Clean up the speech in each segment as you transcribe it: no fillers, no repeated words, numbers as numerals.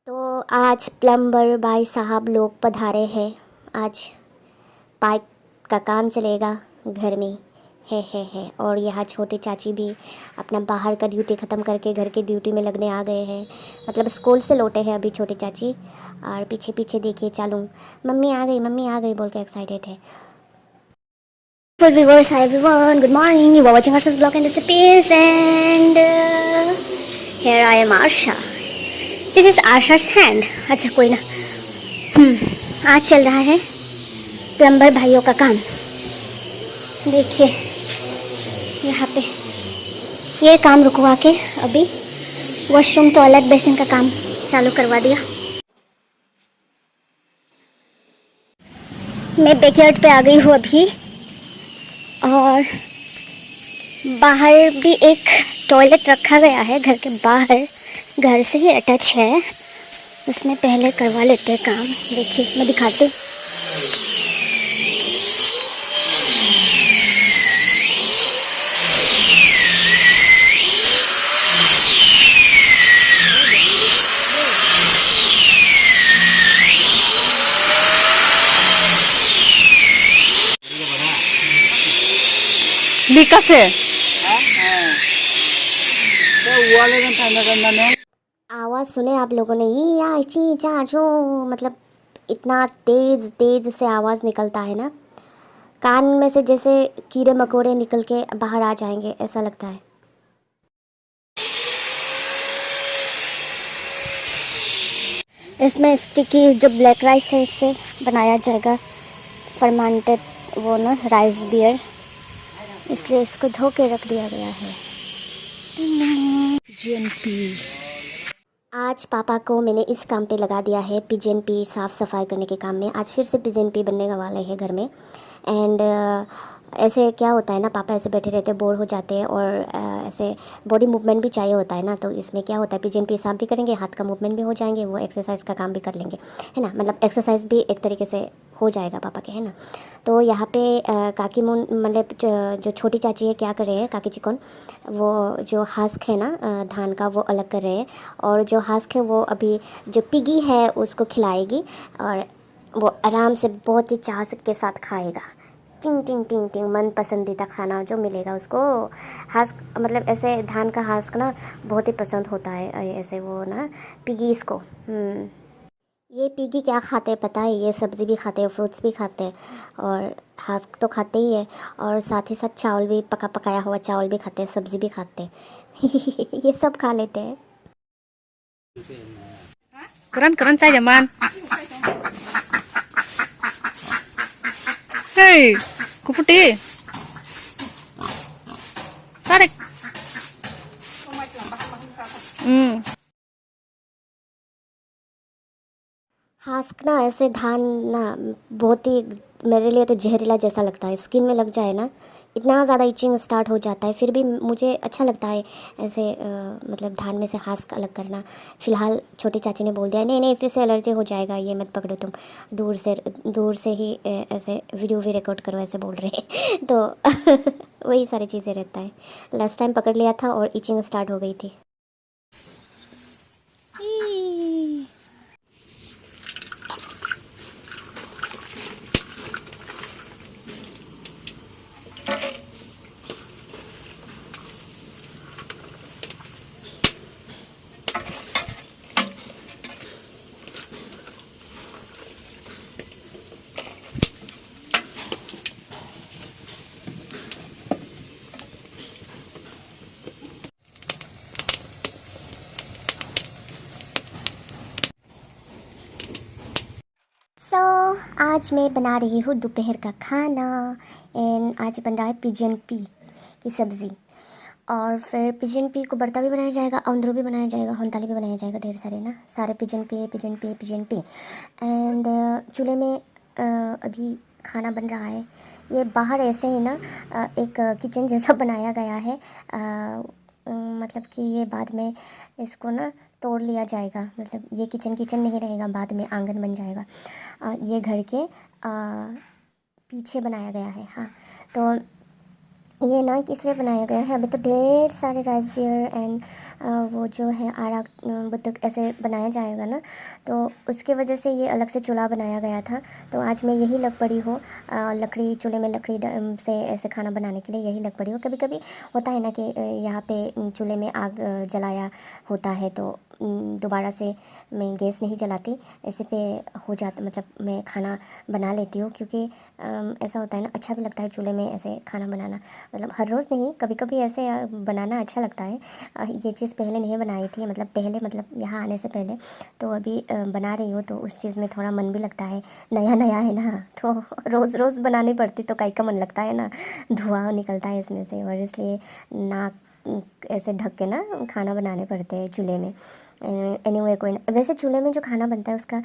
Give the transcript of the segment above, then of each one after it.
तो आज प्लम्बर भाई साहब लोग पधारे हैं। आज पाइप का काम चलेगा घर में। है और यहाँ छोटे चाची भी अपना बाहर का ड्यूटी ख़त्म करके घर के ड्यूटी में लगने आ गए हैं। मतलब स्कूल से लौटे हैं अभी छोटे चाची। और पीछे पीछे देखिए चालू मम्मी आ गई बोल के एक्साइटेड है। For viewers, hi everyone, good morning. You are watching Arsha's Blog and Recipes, and here I am Arsha. This is Arsha's hand. अच्छा कोई ना। आज चल रहा है प्लम्बर भाइयों का काम। देखिए यहाँ पे ये काम रुकवा के अभी वॉशरूम टॉयलेट बेसिन का काम चालू करवा दिया। मैं बैकयार्ड पे आ गई हूँ अभी, और बाहर भी एक टॉयलेट रखा गया है घर के बाहर, घर से ही अटैच है। उसमें पहले करवा लेते हैं काम। देखिए मैं दिखाती हूँ। लिखा से आवाज़ सुने आप लोगों ने, ये या ची चा जो, मतलब इतना तेज तेज से आवाज़ निकलता है ना, कान में से जैसे कीड़े मकोड़े निकल के बाहर आ जाएंगे ऐसा लगता है। इसमें स्टिकी जो ब्लैक राइस है इससे बनाया जाएगा फर्मेंटेड वो ना राइस बियर, इसलिए इसको धो के रख दिया गया है। जीएनपी। आज पापा को मैंने इस काम पे लगा दिया है, पीजेनपी साफ़ सफाई करने के काम में। आज फिर से पीजेनपी बनने वाले हैं घर में। एंड ऐसे क्या होता है ना, पापा ऐसे बैठे रहते बोर हो जाते हैं, और ऐसे बॉडी मूवमेंट भी चाहिए होता है ना, तो इसमें क्या होता है पीजेनपी साफ भी करेंगे, हाथ का मूवमेंट भी हो जाएंगे, वो एक्सरसाइज का काम भी कर लेंगे, है ना। मतलब एक्सरसाइज भी एक तरीके से हो जाएगा पापा के, है ना। तो यहाँ पे काकी मुन मतलब जो छोटी चाची है क्या कर रहे हैं, काकी चिकन, वो जो हास्क है ना धान का वो अलग कर रहे हैं, और जो हास्क है वो अभी जो पिगी है उसको खिलाएगी, और वो आराम से बहुत ही चाह के साथ खाएगा। टिंग टिंग टिंग टिंग, मन पसंदीदा खाना जो मिलेगा उसको। हास्क मतलब ऐसे धान का हास्क ना बहुत ही पसंद होता है ऐसे वो ना पिगीज़ को। ये पिगी क्या खाते हैं पता है, ये सब्ज़ी भी खाते हैं, फ्रूट्स भी खाते हैं, और हास्क तो खाते ही है, और साथ ही साथ चावल भी, पका पकाया हुआ चावल भी खाते हैं, सब्ज़ी भी खाते हैं। ये सब खा लेते हैं। keren saya zaman. Hei, kuputi. Tarik. हास्क ना ऐसे धान ना बहुत ही मेरे लिए तो जहरीला जैसा लगता है, स्किन में लग जाए ना इतना ज़्यादा इचिंग स्टार्ट हो जाता है। फिर भी मुझे अच्छा लगता है ऐसे मतलब धान में से हास्क अलग करना। फ़िलहाल छोटी चाची ने बोल दिया नहीं नहीं फिर से एलर्जी हो जाएगा, ये मत पकड़ो तुम, दूर से ही ऐसे वीडियो भी रिकॉर्ड करो ऐसे बोल रहे हैं। तो वही सारी चीज़ें रहता है। लास्ट टाइम पकड़ लिया था और इचिंग स्टार्ट हो गई थी। आज मैं बना रही हूँ दोपहर का खाना, एंड आज बन रहा है पिजन पी की सब्ज़ी। और फिर पिजन पी को बर्ता भी बनाया जाएगा, औंधरो भी बनाया जाएगा, होंताली भी बनाया जाएगा, ढेर सारे ना सारे पिजन पी। एंड चूल्हे में अभी खाना बन रहा है। ये बाहर ऐसे ही ना एक किचन जैसा बनाया गया है, मतलब कि ये बाद में इसको ना तोड़ लिया जाएगा, मतलब ये किचन नहीं रहेगा, बाद में आंगन बन जाएगा। ये घर के पीछे बनाया गया है। हाँ, तो ये ना किस लिए बनाया गया है, अभी तो ढेर सारे राइस वियर एंड वो जो है आरा बुतक ऐसे बनाया जाएगा ना, तो उसके वजह से ये अलग से चूल्हा बनाया गया था। तो आज मैं यही लग पड़ी हूँ, लकड़ी चूल्हे में लकड़ी से ऐसे खाना बनाने के लिए यही लग पड़ी हूँ। कभी कभी होता है ना कि यहाँ पे चूल्हे में आग जलाया होता है, तो दोबारा से मैं गैस नहीं जलाती, ऐसे पे हो जाता, मतलब मैं खाना बना लेती हूँ, क्योंकि ऐसा होता है ना, अच्छा भी लगता है चूल्हे में ऐसे खाना बनाना। मतलब हर रोज़ नहीं, कभी कभी ऐसे बनाना अच्छा लगता है। ये चीज़ पहले नहीं बनाई थी, मतलब पहले, मतलब यहाँ आने से पहले, तो अभी बना रही हूँ, तो उस चीज़ में थोड़ा मन भी लगता है, नया नया है ना, तो रोज़ रोज़ बनानी पड़ती तो काई का मन लगता है ना, धुआं निकलता है इसमें से, और इसलिए नाक ऐसे ढक के ना खाना बनाने पड़ते हैं चूल्हे में। एनीवे कोई ना, वैसे चूल्हे में जो खाना बनता है उसका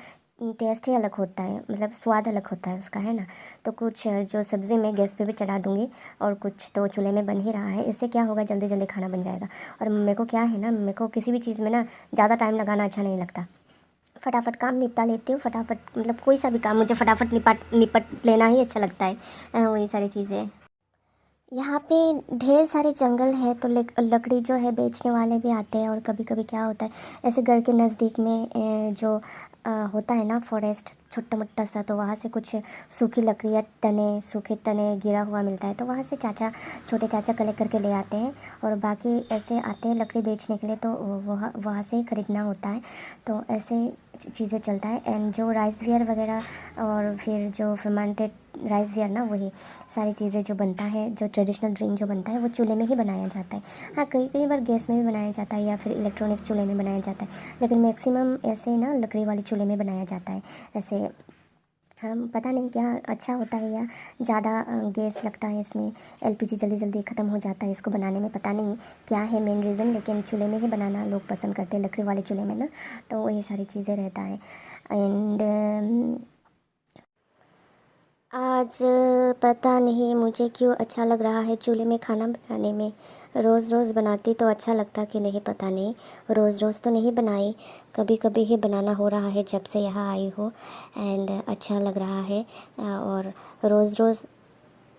टेस्ट ही अलग होता है, मतलब स्वाद अलग होता है उसका, है ना। तो कुछ जो सब्ज़ी मैं गैस पे भी चढ़ा दूँगी, और कुछ तो चूल्हे में बन ही रहा है। इससे क्या होगा, जल्दी जल्दी खाना बन जाएगा। और मेरे को क्या है ना, मेरे को किसी भी चीज़ में ना ज़्यादा टाइम लगाना अच्छा नहीं लगता, फटाफट काम निपटा लेती हूँ, फटाफट, मतलब कोई सा भी काम मुझे फटाफट निपट लेना ही अच्छा लगता है। वही सारी चीज़ें। यहाँ पे ढेर सारे जंगल है, तो लकड़ी जो है बेचने वाले भी आते हैं, और कभी कभी क्या होता है, ऐसे घर के नज़दीक में जो होता है ना फॉरेस्ट छोटा मोटा सा, तो वहाँ से कुछ सूखी लकड़ियाँ, सूखे तने गिरा हुआ मिलता है, तो वहाँ से छोटे चाचा कलेक्ट करके ले आते हैं, और बाकी ऐसे आते हैं लकड़ी बेचने के लिए, तो वहाँ वहाँ से ही ख़रीदना होता है। तो ऐसे चीज़ें चलता है। एंड जो राइस वियर वगैरह, और फिर जो फर्मेंटेड राइस वियर ना, वही सारी चीज़ें जो बनता है, जो ट्रेडिशनल ड्रिंक जो बनता है, वो चूल्हे में ही बनाया जाता है। हाँ, कई कई बार गैस में भी बनाया जाता है, या फिर इलेक्ट्रॉनिक चूल्हे में बनाया जाता है, लेकिन मैक्सिमम ऐसे ना लकड़ी वाले चूल्हे में बनाया जाता है। ऐसे हम पता नहीं क्या अच्छा होता है, या ज़्यादा गैस लगता है इसमें, एलपीजी जल्दी जल्दी ख़त्म हो जाता है इसको बनाने में, पता नहीं क्या है मेन रीज़न, लेकिन चूल्हे में ही बनाना लोग पसंद करते हैं, लकड़ी वाले चूल्हे में ना, तो वही सारी चीज़ें रहता है। एंड आज पता नहीं मुझे क्यों अच्छा लग रहा है चूल्हे में खाना बनाने में। रोज़ रोज़ बनाती तो अच्छा लगता कि नहीं, पता नहीं, रोज़ रोज़ तो नहीं बनाई, कभी कभी ही बनाना हो रहा है जब से यहाँ आई हो। एंड अच्छा लग रहा है, और रोज़ रोज़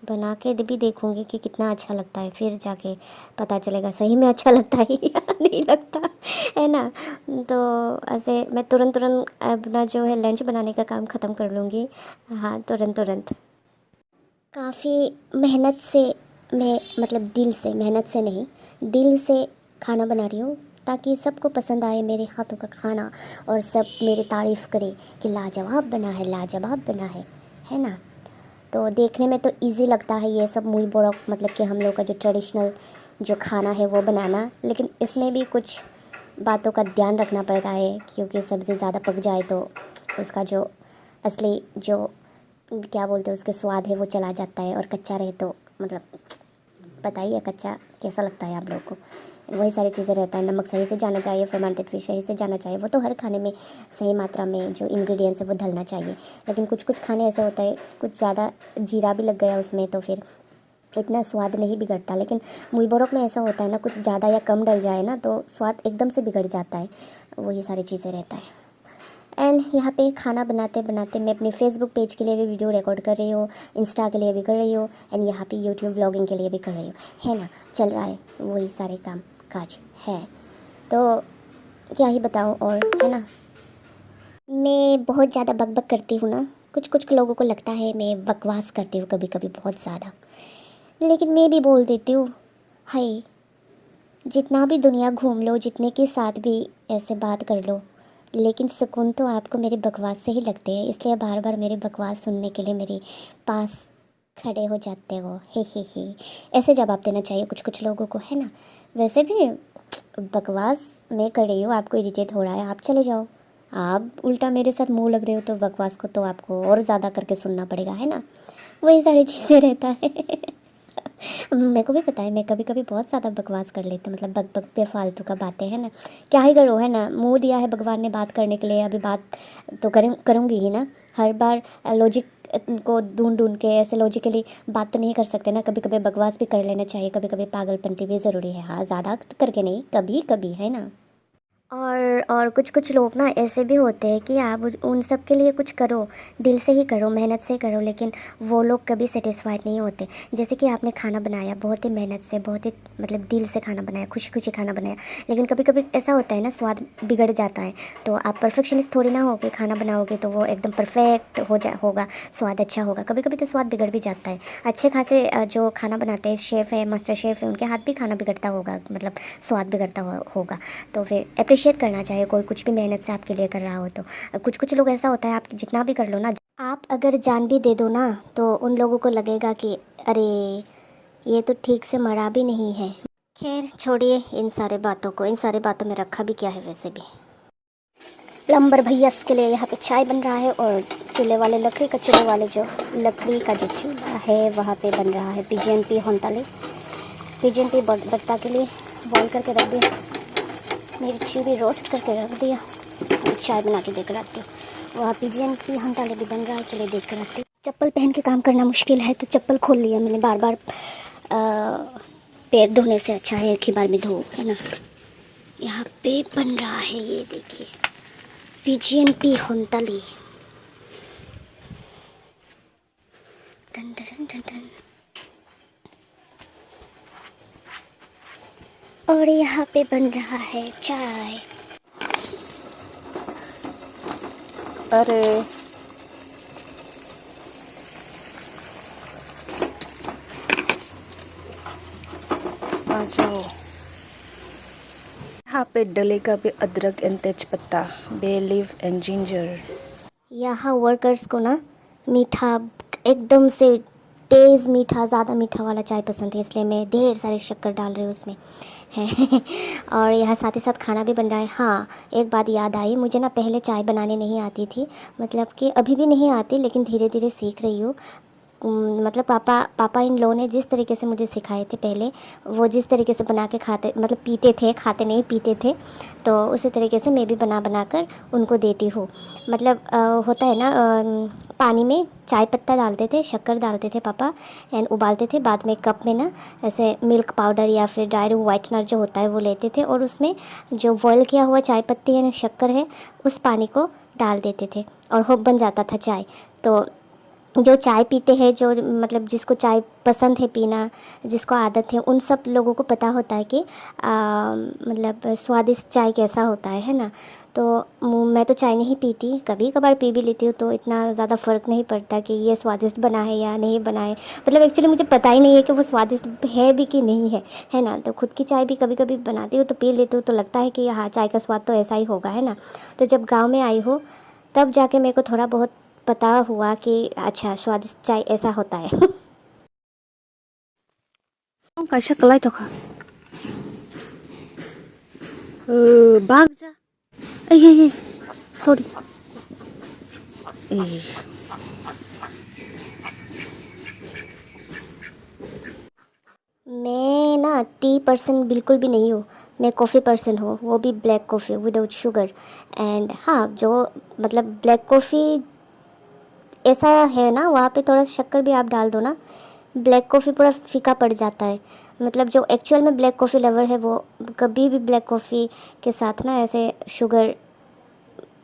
बना के भी देखूँगी कि कितना अच्छा लगता है, फिर जाके पता चलेगा सही में अच्छा लगता है या नहीं लगता, है ना। तो ऐसे मैं तुरंत तुरंत अपना जो है लंच बनाने का काम ख़त्म कर लूँगी। हाँ, तुरंत तुरंत। काफ़ी मेहनत से मैं, मतलब दिल से, मेहनत से नहीं, दिल से खाना बना रही हूँ, ताकि सबको पसंद आए मेरे हाथों का खाना, और सब मेरी तारीफ़ करें कि लाजवाब बना है, लाजवाब बना है ना। तो देखने में तो इजी लगता है ये सब मुँह बोड़ा, मतलब कि हम लोग का जो ट्रेडिशनल जो खाना है वो बनाना, लेकिन इसमें भी कुछ बातों का ध्यान रखना पड़ता है, क्योंकि सब्ज़ी ज़्यादा पक जाए तो उसका जो असली जो क्या बोलते हैं उसके स्वाद है वो चला जाता है, और कच्चा रहे तो मतलब पता ही है कच्चा कैसा लगता है आप लोग को। वही सारी चीज़ें रहता है, नमक सही से जाना चाहिए, फर्मेंटेड फिश सही से जाना चाहिए, वो तो हर खाने में सही मात्रा में जो इंग्रेडिएंट्स है वो डलना चाहिए। लेकिन कुछ कुछ खाने ऐसे होता है, कुछ ज़्यादा जीरा भी लग गया उसमें तो फिर इतना स्वाद नहीं बिगड़ता, लेकिन मुई बोरक में ऐसा होता है ना, कुछ ज़्यादा या कम डल जाए ना तो स्वाद एकदम से बिगड़ जाता है, वही सारी चीज़ें रहता है। एंड यहाँ पे खाना बनाते बनाते मैं अपने फेसबुक पेज के लिए भी वीडियो रिकॉर्ड कर रही हूँ, इंस्टा के लिए भी कर रही हूँ, एंड यहाँ पे यूट्यूब व्लॉगिंग के लिए भी कर रही हूँ, है ना। चल रहा है, वही सारे काम काज है, तो क्या ही बताऊँ, और है ना। मैं बहुत ज़्यादा बकबक करती हूँ ना, कुछ कुछ लोगों को लगता है मैं बकवास करती हूँ कभी कभी बहुत ज़्यादा, लेकिन मैं भी बोल देती हूँ, हाय, जितना भी दुनिया घूम लो, जितने के साथ भी ऐसे बात कर लो, लेकिन सुकून तो आपको मेरी बकवास से ही लगते हैं, इसलिए बार बार मेरी बकवास सुनने के लिए मेरे पास खड़े हो जाते हो, हे। ऐसे जवाब देना चाहिए कुछ कुछ लोगों को, है ना। वैसे भी बकवास मैं कर रही हूँ, आपको इरिटेट हो रहा है, आप चले जाओ, आप उल्टा मेरे साथ मुँह लग रहे हो, तो बकवास को तो आपको और ज़्यादा करके सुनना पड़ेगा, है ना। वही सारी चीज़ें रहता है। मेरे को भी पता है, मैं कभी कभी बहुत ज़्यादा बकवास कर लेती हूँ, मतलब बक बक पे फालतू का बातें, है ना। क्या ही करो, है ना, मुंह दिया है भगवान ने बात करने के लिए, अभी बात तो करूँगी ही ना। हर बार लॉजिक को ढूंढ ढूंढ के ऐसे लॉजिकली बात तो नहीं कर सकते ना, कभी कभी बकवास भी कर लेना चाहिए, कभी कभी पागलपंती भी ज़रूरी है, हाँ, ज़्यादा करके नहीं, कभी कभी, है ना। और कुछ कुछ लोग ना ऐसे भी होते हैं कि आप उन सब के लिए कुछ करो, दिल से ही करो, मेहनत से करो, लेकिन वो लोग कभी सेटिस्फाइड नहीं होते। जैसे कि आपने खाना बनाया बहुत ही मेहनत से, बहुत ही मतलब दिल से खाना बनाया, खुशी खुशी खाना बनाया, लेकिन कभी कभी ऐसा होता है ना, स्वाद बिगड़ जाता है। तो आप परफेक्शनिस्ट थोड़ी ना होगे, खाना बनाओगे तो वो एकदम परफेक्ट होगा, स्वाद अच्छा होगा। कभी कभी तो स्वाद बिगड़ भी जाता है। अच्छे खासे जो खाना बनाते हैं, शेफ़ है, मास्टर शेफ़ है, उनके हाथ भी खाना बिगड़ता होगा, मतलब स्वाद बिगड़ता होगा। तो फिर अप्रिशिएट करना चाहिए, कोई कुछ भी मेहनत से आपके लिए कर रहा हो तो। कुछ कुछ लोग ऐसा होता है, आप जितना भी कर लो ना, आप अगर जान भी दे दो ना, तो उन लोगों को लगेगा कि अरे ये तो ठीक से मरा भी नहीं है। खैर छोड़िए इन सारे बातों को, इन सारे बातों में रखा भी क्या है वैसे भी। प्लम्बर भैया के लिए यहाँ पे चाय बन रहा है, और चूल्हे वाले लकड़ी का जो चूल्हा है वहाँ पे बन रहा है PGNP होंताले। PGNP बट्टा के लिए बॉईल करके रख दिया, मिर्ची भी रोस्ट करके रख दिया, चाय बना के देकर आती हूँ। वहाँ PGNP होंताले भी बन रहा है, चलिए देख कर आती हूँ। चप्पल पहन के काम करना मुश्किल है, तो चप्पल खोल लिया मैंने। बार बार पैर धोने से अच्छा है एक ही बार में धो, है ना। यहाँ पे बन रहा है, ये देखिए PGNP होंताली। टन टन टन टन। और यहाँ पे बन रहा है चाय। अरे आ जाओ। यहाँ पे डलेगा भी अदरक एंड तेज पत्ता, बे लीफ एंड जिंजर। यहाँ वर्कर्स को ना मीठा, एकदम से तेज़ मीठा, ज़्यादा मीठा वाला चाय पसंद है, इसलिए मैं ढेर सारे शक्कर डाल रही हूँ उसमें है। और यहाँ साथ ही साथ खाना भी बन रहा है। हाँ, एक बात याद आई, मुझे ना पहले चाय बनाने नहीं आती थी, मतलब कि अभी भी नहीं आती, लेकिन धीरे धीरे सीख रही हूँ। मतलब पापा इन लोगों ने जिस तरीके से मुझे सिखाए थे पहले, वो जिस तरीके से बना के खाते, मतलब पीते थे, खाते नहीं पीते थे, तो उसी तरीके से मैं भी बना कर उनको देती हूँ। मतलब होता है ना, पानी में चाय पत्ता डालते थे, शक्कर डालते थे पापा, एंड उबालते थे, बाद में कप में ना ऐसे मिल्क पाउडर या फिर ड्राई वाइटनर जो होता है वो लेते थे, और उसमें जो बॉयल किया हुआ चाय पत्ती है ना, शक्कर है, उस पानी को डाल देते थे, और हो बन जाता था चाय। तो जो चाय पीते हैं, जो मतलब जिसको चाय पसंद है पीना, जिसको आदत है, उन सब लोगों को पता होता है कि मतलब स्वादिष्ट चाय कैसा होता है ना। तो मैं तो चाय नहीं पीती, कभी कभार पी भी लेती हूँ, तो इतना ज़्यादा फ़र्क नहीं पड़ता कि ये स्वादिष्ट बना है या नहीं बना है। मतलब एक्चुअली मुझे पता ही नहीं है कि वो स्वादिष्ट है भी कि नहीं है ना। तो खुद की चाय भी कभी कभी बनाती हूँ तो पी लेती हूँ, तो लगता है कि हाँ, चाय का स्वाद तो ऐसा ही होगा, है ना। तो जब गाँव में आई हो तब जाके मेरे को थोड़ा बहुत पता हुआ कि अच्छा, स्वादिष्ट चाय ऐसा होता है। कैसे कलाई तो खा, भाग जा। ये सॉरी। मैं ना टी पर्सन बिल्कुल भी नहीं हूँ, मैं कॉफ़ी पर्सन हूँ, वो भी black coffee without sugar. And हाँ, जो मतलब ब्लैक कॉफ़ी ऐसा है ना, वहाँ पे थोड़ा शक्कर भी आप डाल दो ना, ब्लैक कॉफ़ी पूरा फीका पड़ जाता है। मतलब जो एक्चुअल में ब्लैक कॉफ़ी लवर है, वो कभी भी ब्लैक कॉफ़ी के साथ ना ऐसे शुगर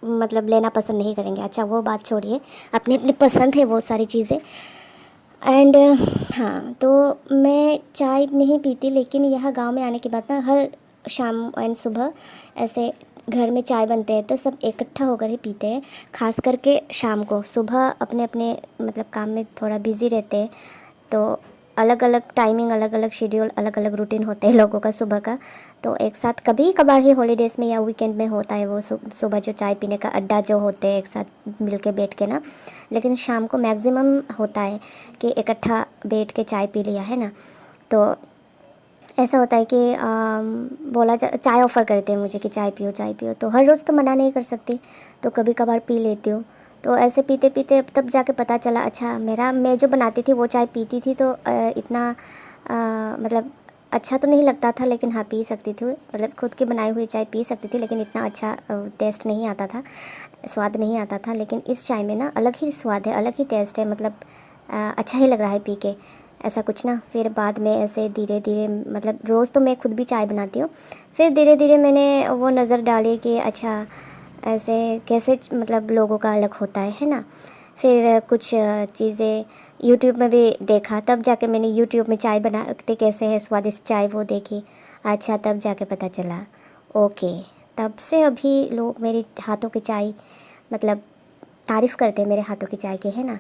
मतलब लेना पसंद नहीं करेंगे। अच्छा, वो बात छोड़िए, अपनी अपनी पसंद है वो सारी चीज़ें। एंड हाँ, तो मैं चाय नहीं पीती, लेकिन यहाँ गांव में आने के बाद ना हर शाम एंड सुबह ऐसे घर में चाय बनते हैं, तो सब इकट्ठा होकर ही पीते हैं। खास करके शाम को, सुबह अपने अपने मतलब काम में थोड़ा बिज़ी रहते हैं, तो अलग अलग टाइमिंग, अलग अलग शेड्यूल, अलग अलग रूटीन होते हैं लोगों का सुबह का। तो एक साथ कभी कभार ही हॉलीडेज़ में या वीकेंड में होता है वो सुबह जो चाय पीने का अड्डा जो होते हैं एक साथ मिल के बैठ के ना। लेकिन शाम को मैक्सिमम होता है कि इकट्ठा बैठ के चाय पी लिया, है ना। तो ऐसा होता है कि चाय ऑफ़र करते हैं मुझे कि चाय पियो चाय पियो, तो हर रोज़ तो मना नहीं कर सकती, तो कभी कभार पी लेती हूँ। तो ऐसे पीते पीते तब जाके पता चला, अच्छा, मैं जो बनाती थी वो चाय पीती थी तो इतना मतलब अच्छा तो नहीं लगता था, लेकिन हाँ, पी सकती थी, मतलब खुद की बनाई हुई चाय पी सकती थी, लेकिन इतना अच्छा टेस्ट नहीं आता था, स्वाद नहीं आता था। लेकिन इस चाय में ना अलग ही स्वाद है, अलग ही टेस्ट है, मतलब अच्छा ही लग रहा है पी के। ऐसा कुछ ना। फिर बाद में ऐसे धीरे धीरे मतलब रोज़ तो मैं खुद भी चाय बनाती हूँ, फिर धीरे धीरे मैंने वो नज़र डाली कि अच्छा ऐसे कैसे मतलब लोगों का अलग होता है ना। फिर कुछ चीज़ें यूट्यूब में भी देखा, तब जाके मैंने यूट्यूब में चाय बनाते कैसे है स्वादिष्ट चाय वो देखी। अच्छा तब जाके पता चला ओके, तब से अभी लोग मेरे हाथों की चाय मतलब तारीफ़ करते हैं मेरे हाथों की चाय की, है ना।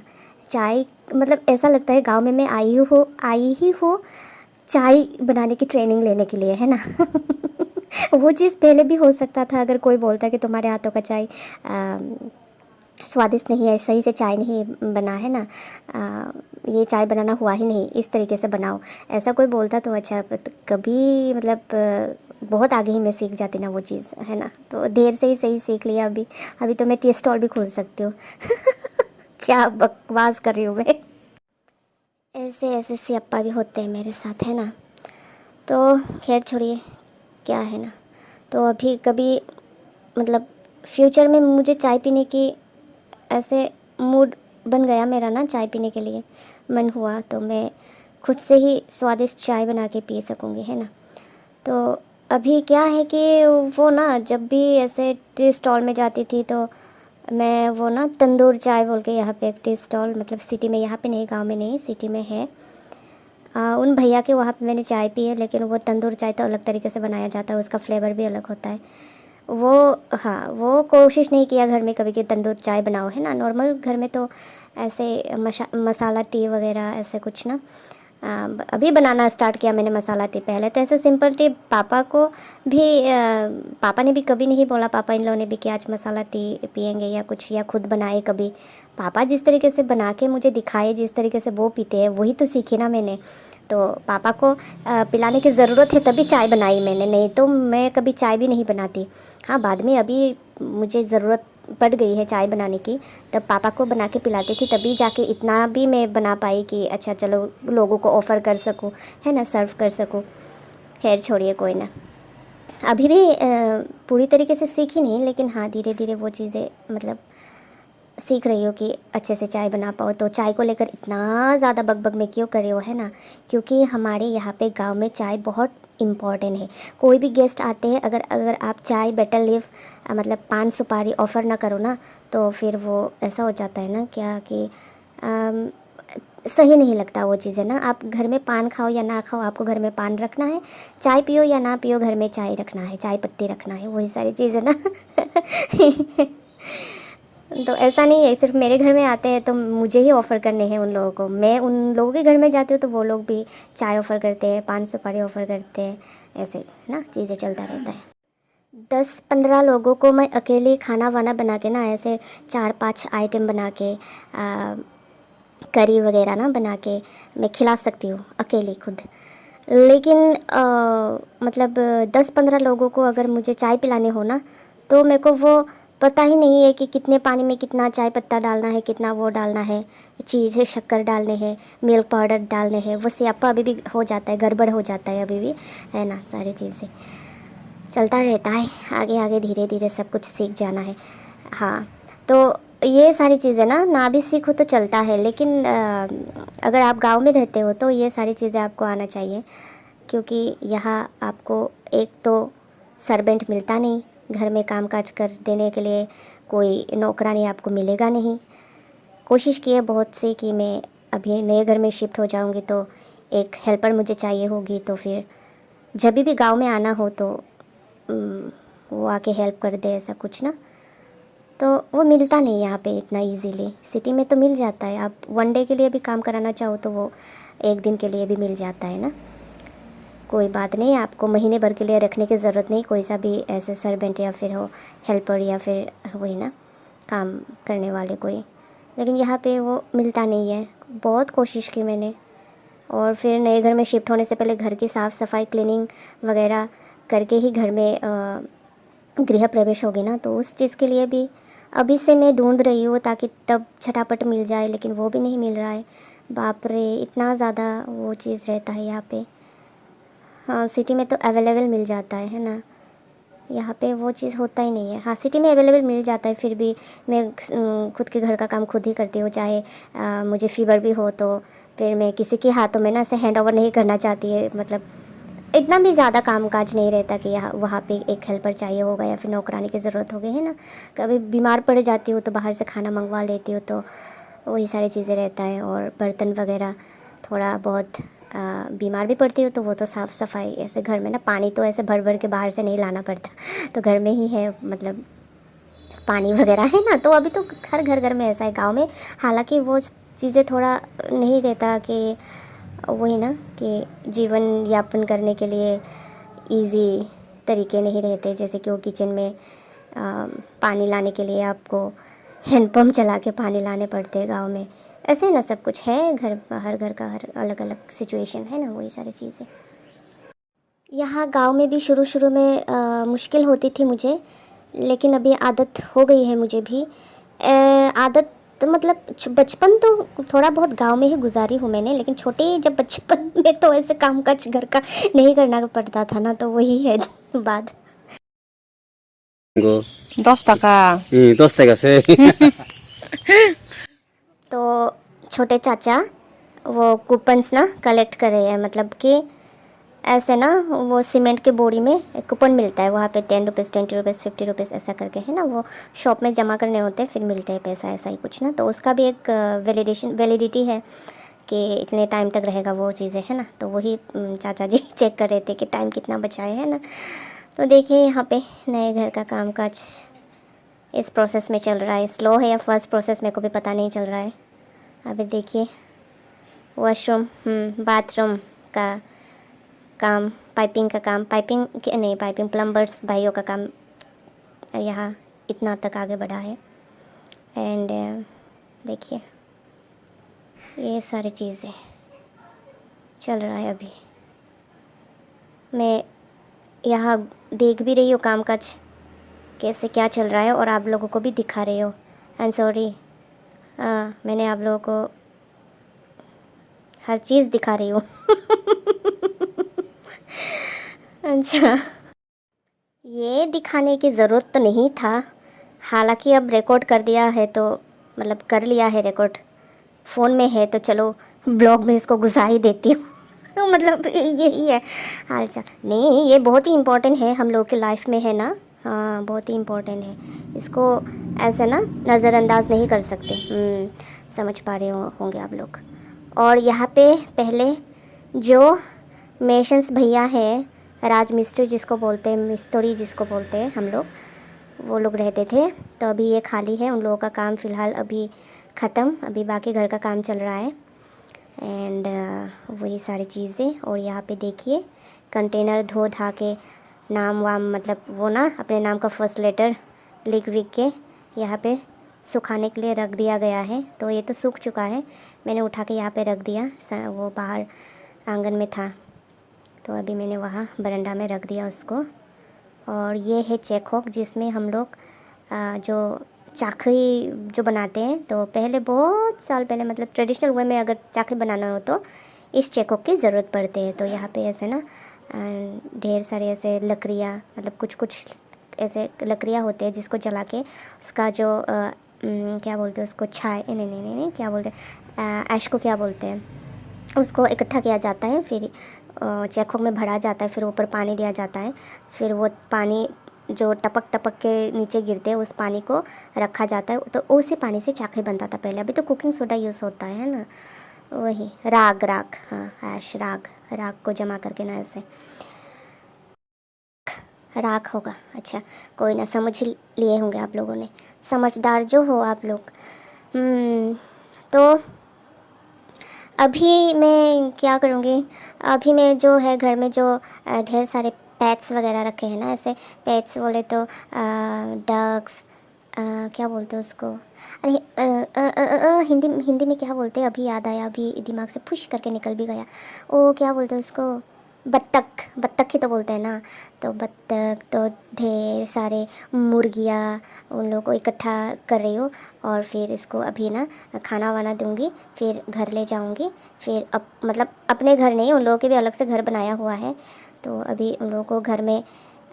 चाय मतलब ऐसा लगता है गांव में मैं आई ही हूँ चाय बनाने की ट्रेनिंग लेने के लिए, है ना। वो चीज़ पहले भी हो सकता था अगर कोई बोलता कि तुम्हारे हाथों का चाय स्वादिष्ट नहीं है, सही से चाय नहीं बना है ना, ये चाय बनाना हुआ ही नहीं, इस तरीके से बनाओ, ऐसा कोई बोलता तो अच्छा कभी मतलब बहुत आगे ही मैं सीख जाती ना वो चीज़, है ना। तो देर से ही सही सीख लिया। अभी अभी तो मैं टी स्टॉल भी खोल सकती हूँ। क्या बकवास कर रही हूँ मैं। ऐसे ऐसे सियाप्पा भी होते हैं मेरे साथ, है ना। तो खैर छोड़िए, क्या है ना। तो अभी कभी मतलब फ्यूचर में मुझे चाय पीने की ऐसे मूड बन गया मेरा ना, चाय पीने के लिए मन हुआ तो मैं खुद से ही स्वादिष्ट चाय बना के पी सकूँगी, है ना। तो अभी क्या है कि वो ना जब भी ऐसे टी स्टॉल में जाती थी तो मैं वो ना तंदूर चाय बोल के यहाँ पे एक टी स्टॉल मतलब सिटी में, यहाँ पे नहीं, गांव में नहीं, सिटी में है। उन भैया के वहाँ पे मैंने चाय पी है, लेकिन वो तंदूर चाय तो अलग तरीके से बनाया जाता है, उसका फ्लेवर भी अलग होता है वो। हाँ, वो कोशिश नहीं किया घर में कभी कि तंदूर चाय बनाओ, है ना। नॉर्मल घर में तो ऐसे मसाला टी वगैरह ऐसे कुछ ना। अभी बनाना स्टार्ट किया मैंने मसाला टी, पहले तो ऐसे सिंपल टी पापा को भी पापा ने भी कभी नहीं बोला, पापा इन लोगों ने भी कि आज मसाला टी पियेंगे या कुछ, या खुद बनाए कभी। पापा जिस तरीके से बना के मुझे दिखाए, जिस तरीके से वो पीते हैं वही तो सीखी ना मैंने। तो पापा को पिलाने की ज़रूरत है तभी चाय बनाई मैंने, नहीं तो मैं कभी चाय भी नहीं बनाती। हाँ, बाद में अभी मुझे ज़रूरत पड़ गई है चाय बनाने की, तब पापा को बना के पिलाती थी, तभी जाके इतना भी मैं बना पाई कि अच्छा चलो लोगों को ऑफ़र कर सकूँ, है ना, सर्व कर सकूँ। खैर छोड़िए, कोई ना। अभी भी पूरी तरीके से सीखी नहीं, लेकिन हाँ धीरे धीरे वो चीज़ें मतलब सीख रही हो कि अच्छे से चाय बना पाओ। तो चाय को लेकर इतना ज़्यादा बकबक में क्यों कर रही हो, है ना, क्योंकि हमारे यहाँ पे गांव में चाय बहुत इम्पॉर्टेंट है। कोई भी गेस्ट आते हैं, अगर अगर आप चाय बेटर लीफ मतलब पान सुपारी ऑफ़र ना करो ना, तो फिर वो ऐसा हो जाता है ना क्या कि अम, सही नहीं लगता वो चीज़ें ना। आप घर में पान खाओ या ना खाओ, आपको घर में पान रखना है, चाय पियो या ना पियो, घर में चाय रखना है, चाय पत्ती रखना है, वही सारी चीज़ें ना। तो ऐसा नहीं है सिर्फ मेरे घर में आते हैं तो मुझे ही ऑफ़र करने हैं उन लोगों को, मैं उन लोगों के घर में जाती हूँ तो वो लोग भी चाय ऑफ़र करते हैं, पान सुपारी ऑफ़र करते हैं, ऐसे ना चीज़ें चलता रहता है। 10-15 लोगों को मैं अकेले खाना वाना बना के ना, ऐसे 4-5 आइटम बना के करी वगैरह ना बना के मैं खिला सकती हूँ अकेले खुद। लेकिन मतलब 10-15 लोगों को अगर मुझे चाय पिलाने हो ना, तो मेरे को वो पता ही नहीं है कि कितने पानी में कितना चाय पत्ता डालना है, कितना वो डालना है, चीज़ है, शक्कर डालने हैं, मिल्क पाउडर डालने हैं, वो स्यापा अभी भी हो जाता है, गड़बड़ हो जाता है अभी भी, है ना। सारी चीज़ें चलता रहता है, आगे आगे धीरे धीरे सब कुछ सीख जाना है। हाँ, तो ये सारी चीज़ें ना ना भी सीखो तो चलता है, लेकिन अगर आप गांव में रहते हो तो ये सारी चीज़ें आपको आना चाहिए, क्योंकि यहाँ आपको एक तो सर्वेंट मिलता नहीं, घर में काम काज कर देने के लिए कोई नौकरानी आपको मिलेगा नहीं। कोशिश की है बहुत सी कि मैं अभी नए घर में शिफ्ट हो जाऊंगी तो एक हेल्पर मुझे चाहिए होगी, तो फिर जब भी गांव में आना हो तो वो आके हेल्प कर दे, ऐसा कुछ ना। तो वो मिलता नहीं यहाँ पे इतना इजीली। सिटी में तो मिल जाता है, आप वन डे के लिए भी काम कराना चाहो तो वो एक दिन के लिए भी मिल जाता है ना। कोई बात नहीं, आपको महीने भर के लिए रखने की ज़रूरत नहीं, कोई सा भी ऐसे सर्वेंट या फिर हो हेल्पर या फिर वही ना काम करने वाले कोई। लेकिन यहाँ पे वो मिलता नहीं है। बहुत कोशिश की मैंने, और फिर नए घर में शिफ्ट होने से पहले घर की साफ़ सफाई क्लीनिंग वगैरह करके ही घर में गृह प्रवेश होगी ना, तो उस चीज़ के लिए भी अभी से मैं ढूंढ रही हूँ ताकि तब झटापट मिल जाए, लेकिन वो भी नहीं मिल रहा है। बाप रे, इतना ज़्यादा वो चीज़ रहता है यहाँ पे। हाँ, सिटी में तो अवेलेबल मिल जाता है ना, यहाँ पे वो चीज़ होता ही नहीं है। हाँ, सिटी में अवेलेबल मिल जाता है, फिर भी मैं खुद के घर का काम खुद ही करती हूँ, चाहे मुझे फ़ीवर भी हो तो फिर मैं किसी के हाथों में ना ऐसे हैंड ओवर नहीं करना चाहती है, मतलब इतना भी ज़्यादा काम काज नहीं रहता कि यहाँ वहाँ पे एक हेल्पर चाहिए होगा या फिर नौकरानी की ज़रूरत हो गई है ना। कभी बीमार पड़ जाती हूँ तो बाहर से खाना मंगवा लेती हूँ, तो वही सारी चीज़ें रहता है। और बर्तन वगैरह थोड़ा बहुत बीमार भी पड़ती हूँ तो वो तो साफ़ सफाई ऐसे घर में ना, पानी तो ऐसे भर भर के बाहर से नहीं लाना पड़ता, तो घर में ही है, मतलब पानी वगैरह है ना। तो अभी तो हर घर में ऐसा है गांव में। हालांकि वो चीज़ें थोड़ा नहीं रहता कि वही ना कि जीवन यापन करने के लिए इजी तरीके नहीं रहते, जैसे कि वो किचन में पानी लाने के लिए आपको हैंडपम्प चला के पानी लाने पड़ते हैं गांव में। ऐसे ना सब कुछ है, हर घर का हर अलग अलग सिचुएशन है ना, वही सारी चीज़ें। यहाँ गांव में भी शुरू शुरू में मुश्किल होती थी मुझे, लेकिन अभी आदत हो गई है मुझे भी। आदत तो मतलब बचपन तो थोड़ा बहुत गांव में ही गुजारी हूँ मैंने, लेकिन छोटे जब बचपन में तो ऐसे काम काज घर का नहीं करना पड़ता था ना, तो वही है बात। को 10 টাকা 10 টাকা से तो छोटे चाचा वो कूपन्स ना कलेक्ट कर रहे हैं, मतलब कि ऐसे ना वो सीमेंट के बोरी में एक कूपन मिलता है वहाँ पे, 10 रुपीज़ 20 रुपीज़ 50 रुपीज़ ऐसा करके है ना, वो शॉप में जमा करने होते हैं फिर मिलते हैं पैसा, ऐसा ही कुछ ना। तो उसका भी एक वैलिडिटी है कि इतने टाइम तक रहेगा वो चीज़ें है ना। तो वही चाचा जी चेक कर रहे थे कि टाइम कितना बचा है ना। तो देखिए यहाँ पे नए घर का काम काज इस प्रोसेस में चल रहा है। स्लो है या फर्स्ट प्रोसेस मेरे को भी पता नहीं चल रहा है। अभी देखिए वॉशरूम बाथरूम का काम, पाइपिंग का काम, पाइपिंग प्लम्बर्स भाइयों का काम यहाँ इतना तक आगे बढ़ा है। एंड देखिए ये सारी चीज़ें चल रहा है अभी। मैं यहाँ देख भी रही हूँ काम काज कैसे क्या चल रहा है, और आप लोगों को भी दिखा रही हूँ। आई एम सॉरी, मैंने आप लोगों को हर चीज़ दिखा रही हूँ। अच्छा, ये दिखाने की ज़रूरत तो नहीं था, हालांकि अब रिकॉर्ड कर दिया है तो मतलब कर लिया है रिकॉर्ड, फ़ोन में है तो चलो ब्लॉग में इसको घुसा ही देती हूँ। तो मतलब यही है हाल चाल। नहीं, ये बहुत ही इम्पोर्टेंट है हम लोग की लाइफ में है ना। हाँ बहुत ही इम्पोर्टेंट है, इसको ऐसे ना नज़रअंदाज नहीं कर सकते। समझ पा रहे होंगे आप लोग। और यहाँ पे पहले जो मेशंस भैया है, राज मिस्त्री जिसको बोलते हैं, मिस्त्री जिसको बोलते हैं हम लोग, वो लोग रहते थे। तो अभी ये खाली है, उन लोगों का काम फ़िलहाल अभी ख़त्म, अभी बाकी घर का काम चल रहा है। एंड वही सारी चीज़ें। और यहाँ पे देखिए कंटेनर धो धा के नाम वाम, मतलब वो ना अपने नाम का फर्स्ट लेटर लिख विख के यहाँ पे सुखाने के लिए रख दिया गया है। तो ये तो सूख चुका है, मैंने उठा के यहाँ पे रख दिया, वो बाहर आंगन में था तो अभी मैंने वहाँ बरंडा में रख दिया उसको। और ये है चेक जिसमें हम लोग जो चाकरी जो बनाते हैं, तो पहले बहुत साल पहले मतलब ट्रेडिशनल वे में अगर चाकरी बनाना हो तो इस चेक की ज़रूरत पड़ती है। तो यहाँ पे ऐसे ना ढेर सारे ऐसे लकड़ियाँ, मतलब कुछ कुछ ऐसे लकड़ियाँ होते हैं जिसको जला के उसका जो क्या बोलते हैं उसको, छाय नहीं क्या बोलते हैं, ऐश को क्या बोलते हैं, उसको इकट्ठा किया जाता है, फिर चेक में भरा जाता है, फिर ऊपर पानी दिया जाता है, फिर वो पानी जो टपक टपक के नीचे गिरते हैं उस पानी को रखा जाता है। तो उसी पानी से चाकरी बनता था पहले, अभी तो कुकिंग सोडा यूज़ होता है ना। वही राग, हाँ ऐश राग को जमा करके ना ऐसे राख होगा। अच्छा कोई ना, समझ लिए होंगे आप लोगों ने, समझदार जो हो आप लोग। तो अभी मैं क्या करूँगी, अभी मैं जो है घर में जो ढेर सारे पेट्स वगैरह रखे हैं ना, ऐसे पेट्स बोले तो डक्स, क्या बोलते हैं उसको, अरे हिंदी में क्या बोलते हैं, अभी याद आया, अभी दिमाग से फुश करके निकल भी गया। ओ क्या बोलते हैं उसको, बत्तख ही तो बोलते हैं ना। तो बत्तख, तो ढेर सारे मुर्गियाँ, उन लोगों को इकट्ठा कर रही हूँ और फिर इसको अभी ना खाना वाना दूँगी, फिर घर ले जाऊँगी। फिर मतलब अपने घर नहीं, उन लोगों के भी अलग से घर बनाया हुआ है, तो अभी उन लोगों को घर में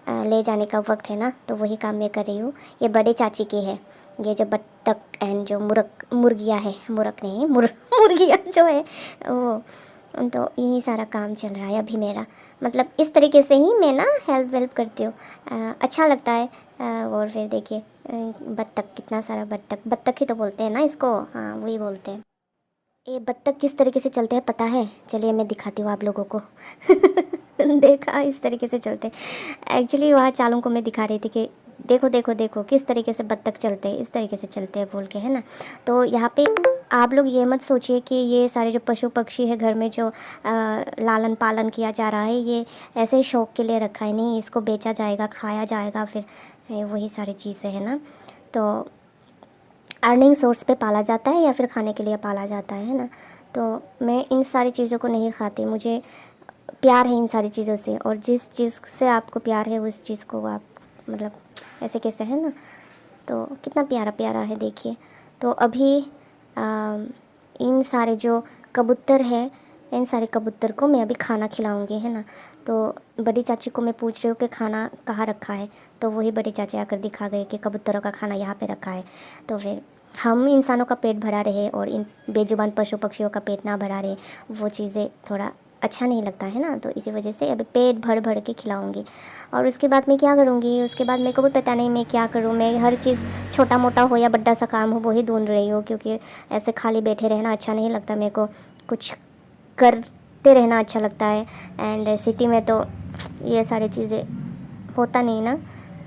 ले जाने का वक्त है ना, तो वही काम मैं कर रही हूँ। ये बड़े चाची की है, ये जो बत्तख एंड जो मुर्गियाँ है, मुर्ग नहीं मुर्गियाँ जो है वो, तो यही सारा काम चल रहा है अभी मेरा। मतलब इस तरीके से ही मैं ना हेल्प वेल्प करती हूँ, अच्छा लगता है। और फिर देखिए बत्तख, कितना सारा बत्तख ही तो बोलते हैं ना इसको, हाँ वही बोलते हैं। ये बत्तख किस तरीके से चलते हैं पता है? चलिए मैं दिखाती हूँ आप लोगों को। देखा, इस तरीके से चलते हैं। एक्चुअली वहाँ चालों को मैं दिखा रही थी कि देखो देखो देखो किस तरीके से बत्तख चलते हैं, इस तरीके से चलते हैं बोल के, है ना। तो यहाँ पे आप लोग ये मत सोचिए कि ये सारे जो पशु पक्षी है घर में जो लालन पालन किया जा रहा है, ये ऐसे ही शौक के लिए रखा है, नहीं, इसको बेचा जाएगा, खाया जाएगा, फिर वही सारी चीज़ें है ना। तो अर्निंग सोर्स पे पाला जाता है या फिर खाने के लिए पाला जाता है ना। तो मैं इन सारी चीज़ों को नहीं खाती, मुझे प्यार है इन सारी चीज़ों से, और जिस चीज़ से आपको प्यार है उस चीज़ को आप मतलब ऐसे कैसे है ना। तो कितना प्यारा प्यारा है देखिए। तो अभी इन सारे जो कबूतर है, इन सारे कबूतर को मैं अभी खाना खिलाऊंगी, है ना। तो बड़ी चाची को मैं पूछ रही हूँ कि खाना कहाँ रखा है, तो वही बड़ी चाची आकर दिखा गए कि कबूतरों का खाना यहाँ पे रखा है। तो फिर हम इंसानों का पेट भरा रहे और इन बेजुबान पशु पक्षियों का पेट ना भरा रहे, वो चीज़ें थोड़ा अच्छा नहीं लगता है ना। तो इसी वजह से अभी पेट भर भर के खिलाऊंगी। और उसके बाद मैं क्या करूँगी, उसके बाद मेरे को भी पता नहीं मैं क्या करूँ। मैं हर चीज़ छोटा मोटा हो या बड़ा सा काम हो वो ही ढूंढ रही हूँ, क्योंकि ऐसे खाली बैठे रहना अच्छा नहीं लगता मेरे को, कुछ करते रहना अच्छा लगता है। एंड सिटी में तो ये सारी चीज़ें होता नहीं ना।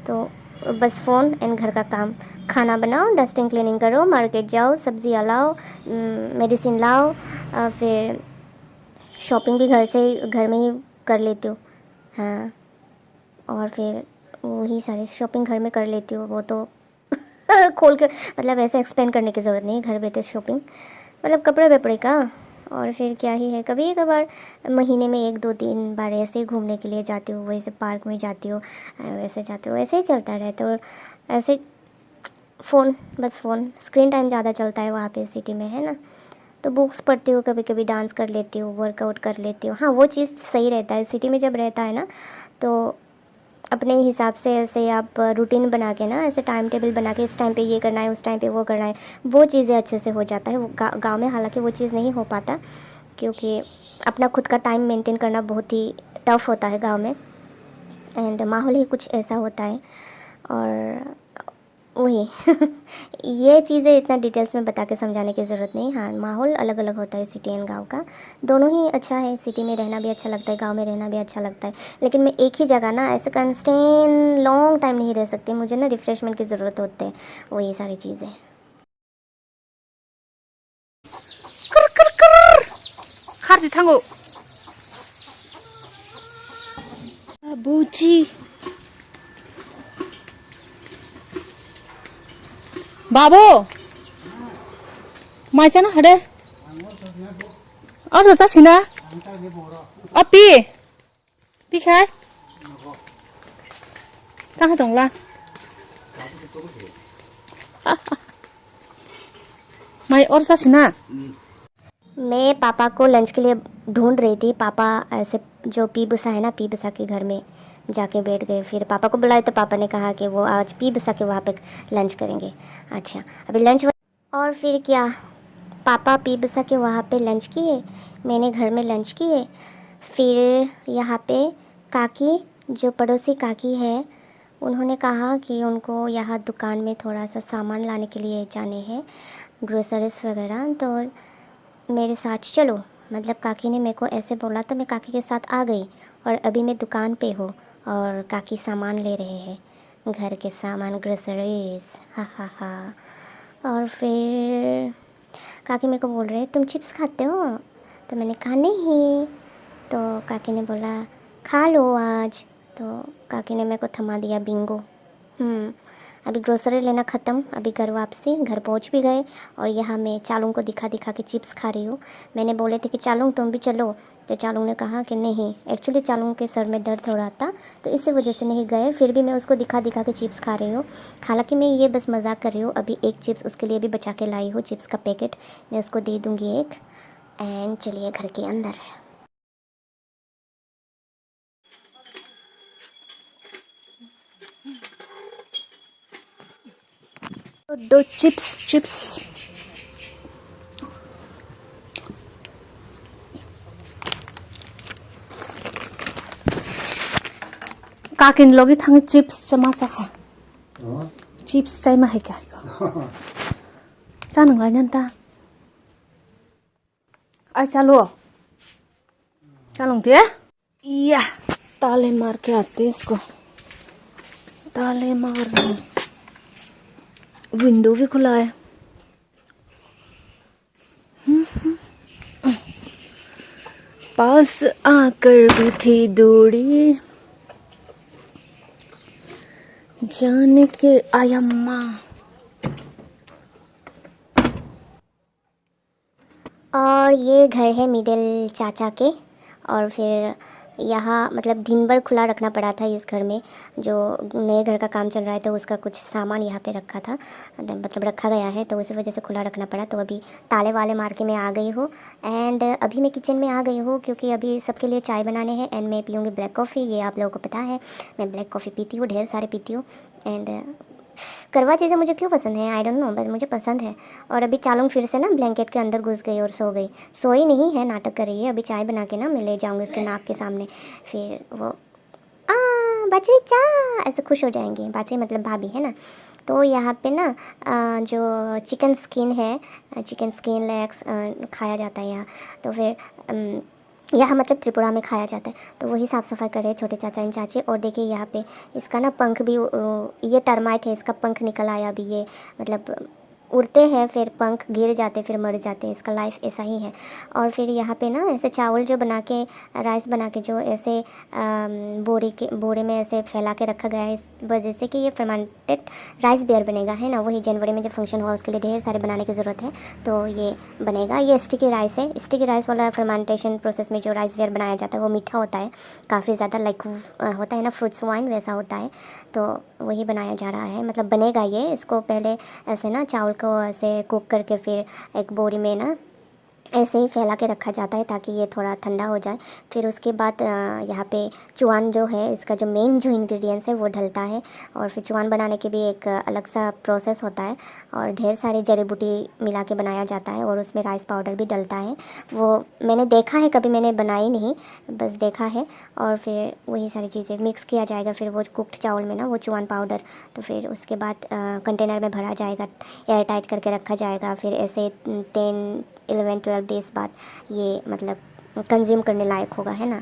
तो बस फ़ोन एंड घर का काम, खाना बनाओ, डस्टिंग क्लीनिंग करो, मार्केट जाओ, सब्जियाँ लाओ, मेडिसिन लाओ, फिर शॉपिंग भी घर में ही कर लेती हूँ। हाँ, और फिर वही सारी शॉपिंग घर में कर लेती हूँ, वो तो खोल के मतलब ऐसे एक्सप्लेन करने की ज़रूरत नहीं है, घर बैठे शॉपिंग मतलब कपड़े वपड़े का। और फिर क्या ही है, कभी कभार महीने में 1 2 3 बार ऐसे ही घूमने के लिए जाती हूँ, वही से पार्क में जाती हूँ, वैसे जाती हूँ, ऐसे ही चलता रहता है। और ऐसे फ़ोन, बस फ़ोन स्क्रीन टाइम ज़्यादा चलता है वहाँ पे सिटी में, है ना। तो बुक्स पढ़ती हूँ, कभी कभी डांस कर लेती हूँ, वर्कआउट कर लेती हूँ। हाँ, वो चीज़ सही रहता है सिटी में जब रहता है ना, तो अपने हिसाब से ऐसे आप रूटीन बना के ना, ऐसे टाइम टेबल बना के इस टाइम पे ये करना है, उस टाइम पे वो करना है, वो चीज़ें अच्छे से हो जाता है। वो गाँव में हालांकि वो चीज़ नहीं हो पाता, क्योंकि अपना खुद का टाइम मेंटेन करना बहुत ही टफ़ होता है गांव में। एंड माहौल ही कुछ ऐसा होता है। और वही ये चीज़ें इतना डिटेल्स में बता के समझाने की ज़रूरत नहीं। हाँ, माहौल अलग अलग होता है सिटी एंड गांव का, दोनों ही अच्छा है। सिटी में रहना भी अच्छा लगता है, गांव में रहना भी अच्छा लगता है, लेकिन मैं एक ही जगह ना ऐसे कंस्टेंट लॉन्ग टाइम नहीं रह सकती, मुझे ना रिफ़्रेशमेंट की ज़रूरत होती है, वही सारी चीज़ें। खारजि थांगौ बुची बाबू माइचाना हदे और जासिना अपी पिखाय कहाँ दंला माइ और जासिना। मैं पापा को लंच के लिए ढूंढ रही थी। पापा ऐसे जो पी बसा है ना, पी बसा के घर में जाके बैठ गए। फिर पापा को बुलाए तो पापा ने कहा कि वो आज पी बसा के वहाँ पे लंच करेंगे। अच्छा, अभी लंच और फिर क्या, पापा पी बसा के वहाँ पे लंच किए, मैंने घर में लंच किए। फिर यहाँ पे काकी, जो पड़ोसी काकी है, उन्होंने कहा कि उनको यहाँ दुकान में थोड़ा सा सामान लाने के लिए जाने हैं, ग्रोसरीज वगैरह, तो मेरे साथ चलो। मतलब काकी ने मेरे को ऐसे बोला तो मैं काकी के साथ आ गई। और अभी मैं दुकान पे हूँ और काकी सामान ले रहे हैं, घर के सामान, ग्रोसरीज, हा हा हा। और फिर काकी मेरे को बोल रहे तुम चिप्स खाते हो, तो मैंने कहा नहीं। तो काकी ने बोला खा लो आज, तो काकी ने मेरे को थमा दिया बिंगो। अभी ग्रोसरी लेना ख़त्म, अभी घर वापसी, घर पहुंच भी गए। और यहाँ मैं चालू को दिखा दिखा के चिप्स खा रही हूँ। मैंने बोले थे कि चालू तुम भी चलो, तो चालू ने कहा कि नहीं, एक्चुअली चालू के सर में दर्द हो रहा था तो इसी वजह से नहीं गए। फिर भी मैं उसको दिखा दिखा के चिप्स खा रही हूँ। हालांकि मैं ये बस मजाक कर रही हूँ। अभी एक चिप्स उसके लिए भी बचा के लाई हूँ, चिप्स का पैकेट मैं उसको दे दूँगी एक। एंड चलिए घर के अंदर। दो चिप्स काकिन लोगी थांगे चिप्स चमा सखा चिप्स चाइ मा है क्या चा नंगा नंता आई चलो थे या ताले मार के आते इसको ताले मारने विंडो भी खुला है पास आकर भी थी दूरी जाने के आयम्मा और ये घर है मिडिल चाचा के। और फिर यहाँ मतलब दिन भर खुला रखना पड़ा था इस घर में, जो नए घर का काम चल रहा है तो उसका कुछ सामान यहाँ पे रखा था, मतलब रखा गया है, तो उसी वजह से खुला रखना पड़ा। तो अभी ताले वाले मार के मैं आ गई हूँ एंड अभी मैं किचन में आ गई हूँ क्योंकि अभी सबके लिए चाय बनाने हैं एंड मैं पीऊँगी ब्लैक कॉफ़ी। ये आप लोगों को पता है मैं ब्लैक कॉफ़ी पीती हूँ, ढेर सारे पीती हूँ। एंड करवा चीज़ें मुझे क्यों पसंद है आई डोंट नो, बस मुझे पसंद है। और अभी चालूंग फिर से ना ब्लैंकेट के अंदर घुस गई और सो गई। सोई नहीं है, नाटक कर रही है। अभी चाय बना के ना मैं ले जाऊंगी उसके नाक के सामने, फिर वो बच्चे चा ऐसे खुश हो जाएंगे। बच्चे मतलब भाभी है ना। तो यहाँ पे ना जो चिकन स्किन है, चिकन स्किन लेग्स खाया जाता है यहाँ। तो फिर यहाँ मतलब त्रिपुरा में खाया जाता है, तो वही साफ़ सफाई कर रहे हैं छोटे चाचा इन चाची। और देखिए यहाँ पे इसका ना पंख भी ये टर्माइट है, इसका पंख निकल आया अभी। ये मतलब उड़ते हैं फिर पंख गिर जाते फिर मर जाते हैं, इसका लाइफ ऐसा ही है। और फिर यहाँ पे ना ऐसे चावल जो बना के राइस बना के जो ऐसे बोरे में ऐसे फैला के रखा गया है, इस वजह से कि ये फर्मेंटेड राइस बेयर बनेगा है ना। वही जनवरी में जब फंक्शन हुआ उसके लिए ढेर सारे बनाने की ज़रूरत है, तो ये बनेगा। ये स्टिकी राइस है। स्टिकी राइस वाला फर्मेंटेशन प्रोसेस में जो राइस बेयर बनाया जाता है वो मीठा होता है काफ़ी ज़्यादा, लाइक होता है ना फ्रूट्स वाइन वैसा होता है। तो वही बनाया जा रहा है, मतलब बनेगा ये। इसको पहले ऐसे ना चावल को ऐसे कुक करके फिर एक बोरी में ना ऐसे ही फैला के रखा जाता है ताकि ये थोड़ा ठंडा हो जाए। फिर उसके बाद यहाँ पे चुआन जो है, इसका जो मेन जो इंग्रेडिएंट्स है वो डलता है। और फिर चुआन बनाने के भी एक अलग सा प्रोसेस होता है और ढेर सारी जड़ी बूटी मिला के बनाया जाता है और उसमें राइस पाउडर भी डलता है। वो मैंने देखा है, कभी मैंने बनाई नहीं, बस देखा है। और फिर वही सारी चीज़ें मिक्स किया जाएगा फिर वो कुक्ड चावल में ना वो चुआन पाउडर। तो फिर उसके बाद कंटेनर में भरा जाएगा, एयर टाइट करके रखा जाएगा। फिर ऐसे 11-12 डेज़ बाद ये मतलब कंज्यूम करने लायक होगा है ना,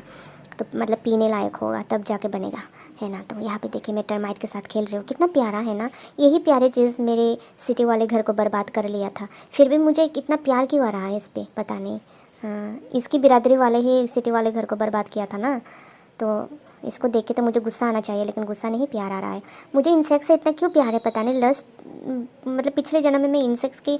तो मतलब पीने लायक होगा तब जाके बनेगा है ना। तो यहाँ पे देखिए मैं टर्माइट के साथ खेल रही हूँ, कितना प्यारा है ना। यही प्यारे चीज़ मेरे सिटी वाले घर को बर्बाद कर लिया था, फिर भी मुझे कितना प्यार क्यों आ रहा है इस पर पता नहीं। हाँ, इसकी बिरादरी वाले ही सिटी वाले घर को बर्बाद किया था ना, तो इसको देख के तो मुझे गुस्सा आना चाहिए, लेकिन गुस्सा नहीं, प्यार आ रहा है। मुझे इंसेक्ट से इतना क्यों प्यार है पता नहीं। लस्ट मतलब पिछले जन्म में मैं इंसेक्ट्स की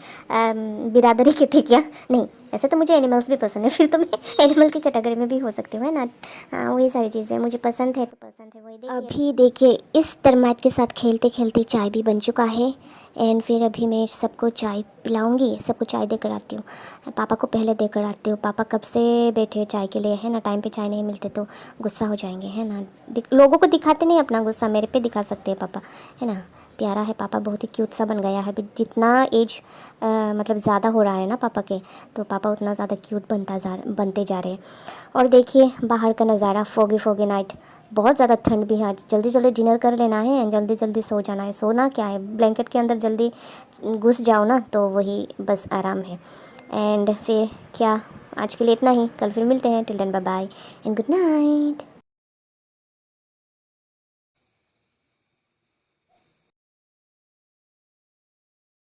बिरादरी की थी क्या? नहीं, ऐसे तो मुझे एनिमल्स भी पसंद है, फिर तो मैं एनिमल की कैटेगरी में भी हो सकती हूँ है ना। हाँ, वही सारी चीज़ें मुझे पसंद है तो पसंद है वही। देखिए अभी देखिए इस टर्माइट के साथ खेलते खेलते चाय भी बन चुका है एंड फिर अभी मैं सबको चाय पिलाऊंगी, सबको चाय देकर आती हूँ। पापा को पहले देकर आती हूँ, पापा कब से बैठे चाय के लिए है ना। टाइम पे चाय नहीं मिलते तो गुस्सा हो जाएंगे है ना। लोगों को दिखाते नहीं अपना गुस्सा, मेरे पे दिखा सकते हैं पापा है ना। प्यारा है पापा, बहुत ही क्यूट सा बन गया है। जितना एज मतलब ज़्यादा हो रहा है ना पापा के, तो पापा उतना ज़्यादा क्यूट बनते जा रहे हैं। और देखिए बाहर का नज़ारा, फोगी फोगी नाइट, बहुत ज़्यादा ठंड भी है आज। जल्दी जल्दी डिनर कर लेना है, जल्दी जल्दी सो जाना है। सोना क्या है, ब्लैंकेट के अंदर जल्दी घुस जाओ ना तो वही बस आराम है। एंड फिर क्या, आज के लिए इतना ही, कल फिर मिलते हैं। Till then bye bye and good night.